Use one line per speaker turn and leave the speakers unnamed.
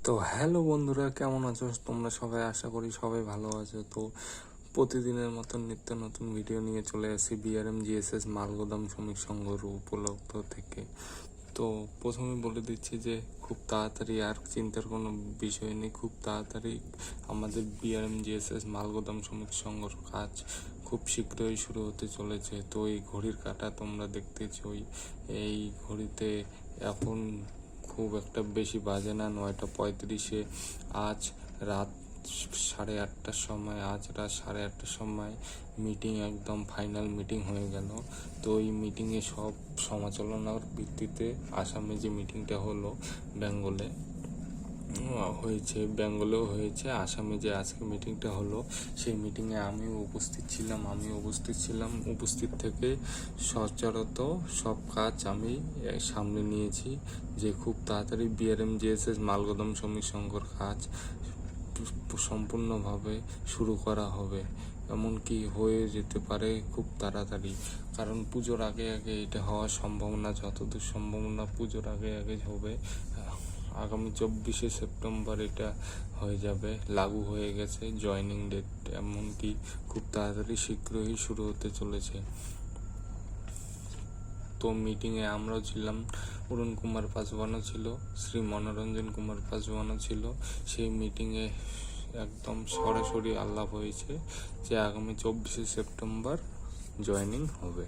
তো হ্যালো বন্ধুরা, কেমন আছো তোমরা সবাই? আশা করি সবাই ভালো আছো। তো প্রতিদিনের মতন নিত্য নতুন ভিডিও নিয়ে চলে আসি বিআরএম জিএসএস মালগোদাম শ্রমিক সংঘর উপলব্ধ থেকে। তো প্রথমে বলে দিচ্ছি যে খুব তাড়াতাড়ি, আর চিন্তার কোনো বিষয় নেই, খুব তাড়াতাড়ি আমাদের বিআরএম জিএসএস মালগোদাম শ্রমিক সংঘর কাজ খুব শীঘ্রই শুরু হতে চলেছে। তো এই ঘড়ির কাঁটা তোমরা দেখতেছই, এই ঘড়িতে এখন খুব একটা বেশি বাজে না, 9:35। আজ রাত 8:30টার সময় মিটিং, একদম ফাইনাল মিটিং হয়ে গেল। তো এই মিটিংয়ে সব সমালোচনার ভিত্তিতে আসামে যে মিটিংটা হলো বেঙ্গলেও হয়েছে, আসামে যে আজকে মিটিংটা হলো সেই মিটিংয়ে আমিও উপস্থিত ছিলাম। উপস্থিত থেকে সচরাচর সব কাজ আমি সামনে নিয়েছি, যে খুব তাড়াতাড়ি বিআরএম জিএসএস মালগোদাম শ্রমিক সংঘর কাজ সম্পূর্ণভাবে শুরু করা হবে, এমনকি হয়ে যেতে পারে খুব তাড়াতাড়ি। কারণ পুজোর আগে আগে এটা হওয়ার সম্ভাবনা, যতদূর সম্ভাবনা পুজোর আগে আগে হবে। আগামী 24শে সেপ্টেম্বর এটা হয়ে যাবে, লাগু হয়ে গেছে জয়নিং ডেট, এমনকি খুব তাড়াতাড়ি শীঘ্রই শুরু হতে চলেছে। তো মিটিংয়ে আমরাও ছিলাম, অরুণ কুমার পাসওয়ানও ছিল, শ্রী মনোরঞ্জন কুমার পাসওয়ানও ছিল। সেই মিটিংয়ে একদম সরাসরি আলাপ হয়েছে যে আগামী 24শে সেপ্টেম্বর জয়নিং হবে।